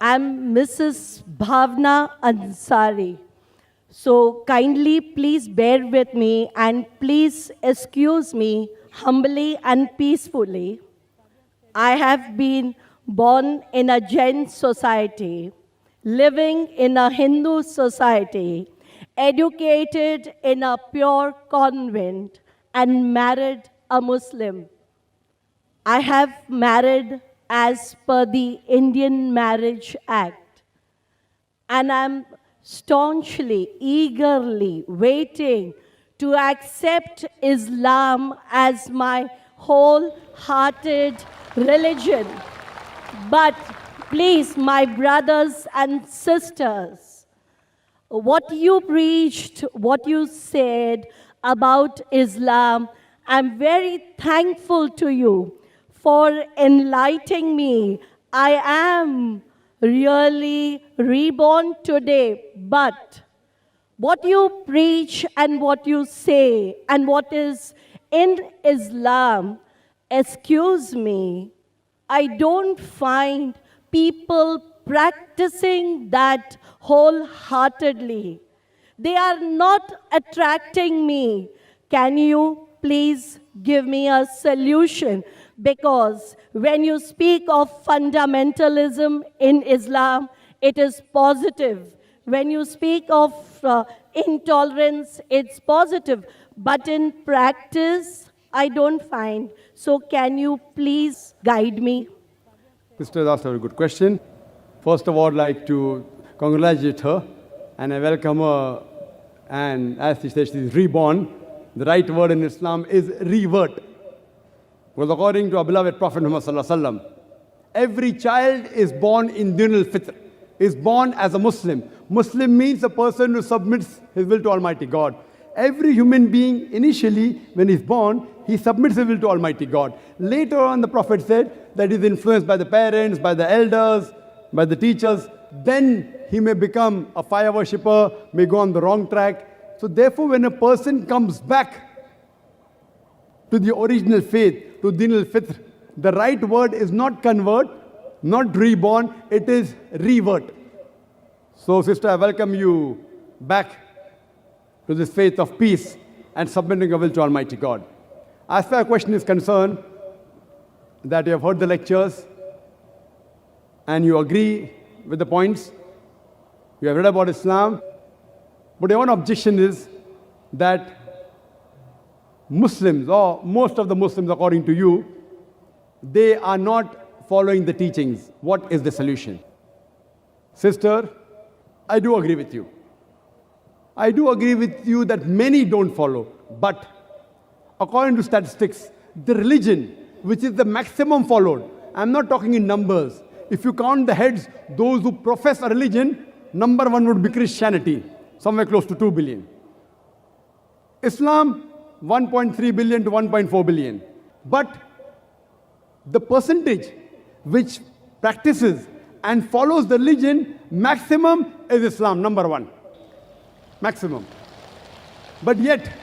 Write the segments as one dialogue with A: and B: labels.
A: I'm Mrs. Bhavna Ansari. So kindly please bear with me and please excuse me humbly and peacefully. I have been born in a Jain society, living in a Hindu society, educated in a pure convent, and married a Muslim. I have married as per the Indian Marriage Act, and I'm staunchly, eagerly waiting to accept Islam as my wholehearted religion. But please, my brothers and sisters, what you preached, what you said about Islam, I'm very thankful to you for enlightening me. I am really reborn today, but what you preach and what you say and what is in Islam, excuse me, I don't find people practicing that wholeheartedly. They are not attracting me. Can you please give me a solution? Because when you speak of fundamentalism in Islam, it is positive. When you speak of intolerance, it's positive. But in practice, I don't find. So can you please guide me?
B: Sister has asked a very good question. First of all, I'd like to congratulate her and I welcome her. And as she said, she is reborn. The right word in Islam is revert. Because according to our beloved Prophet Muhammad Sallallahu Alaihi Wasallam, every child is born in Din al-Fitr, is born as a Muslim. Muslim means a person who submits his will to Almighty God. Every human being, initially, when he's born, he submits his will to Almighty God. Later on, the Prophet said that he's influenced by the parents, by the elders, by the teachers. Then he may become a fire worshipper, may go on the wrong track. So therefore, when a person comes back to the original faith, to Din al-Fitr, the right word is not convert, not reborn, it is revert. So sister, I welcome you back to this faith of peace and submitting your will to Almighty God. As far as question is concerned, that you have heard the lectures and you agree with the points, you have read about Islam, but your one objection is that Muslims, or most of the Muslims according to you, they are not following the teachings. What is the solution? Sister, I do agree with you. I do agree with you that many don't follow, but according to statistics, the religion which is the maximum followed, I'm not talking in numbers. If you count the heads, those who profess a religion, number one would be Christianity, somewhere close to 2 billion. Islam, 1.3 billion to 1.4 billion. But the percentage which practices and follows the religion, maximum is Islam, number one. Maximum. But yet,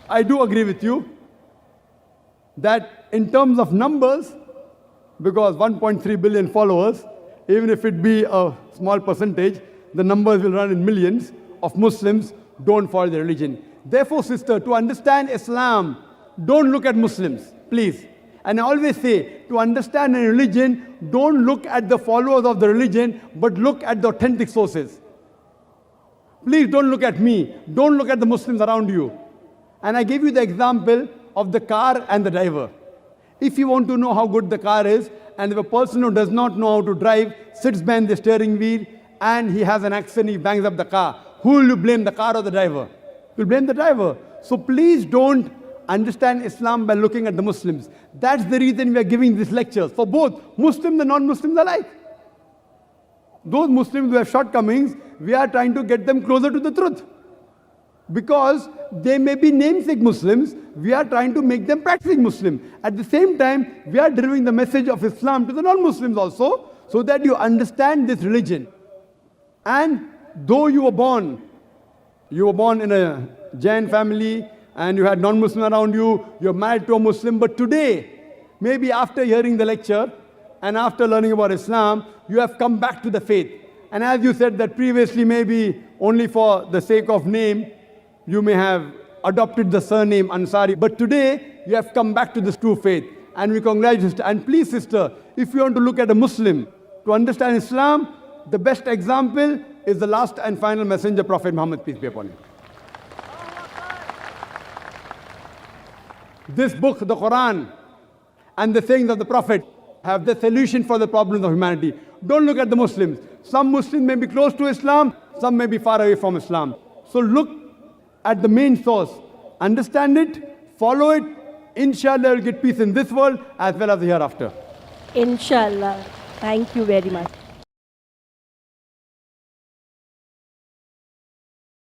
B: I do agree with you that in terms of numbers, because 1.3 billion followers, even if it be a small percentage, the numbers will run in millions of Muslims don't follow the religion. Therefore, sister, to understand Islam, don't look at Muslims, please. And I always say, to understand a religion, don't look at the followers of the religion, but look at the authentic sources. Please don't look at me. Don't look at the Muslims around you. And I gave you the example of the car and the driver. If you want to know how good the car is, and if a person who does not know how to drive sits behind the steering wheel and he has an accident, he bangs up the car, who will you blame, the car or the driver? You'll blame the driver. So please don't understand Islam by looking at the Muslims. That's the reason we are giving these lectures for both Muslims and non-Muslims alike. Those Muslims who have shortcomings, we are trying to get them closer to the truth. Because they may be namesake Muslims, we are trying to make them practicing Muslim. At the same time, we are delivering the message of Islam to the non-Muslims also, so that you understand this religion. And though you were born in a Jain family, and you had non-Muslim around you, you're married to a Muslim, but today, maybe after hearing the lecture, and after learning about Islam, you have come back to the faith. And as you said that previously, maybe only for the sake of name, you may have adopted the surname Ansari. But today, you have come back to this true faith. And we congratulate you, sister. And please, sister, if you want to look at a Muslim, to understand Islam, the best example is the last and final messenger, Prophet Muhammad, peace be upon him. This book, the Quran, and the sayings of the Prophet have the solution for the problems of humanity. Don't look at the Muslims. Some Muslims may be close to Islam, some may be far away from Islam. So look at the main source, understand it, follow it. Inshallah, you'll get peace in this world as well as the hereafter.
A: Inshallah. Thank you very much.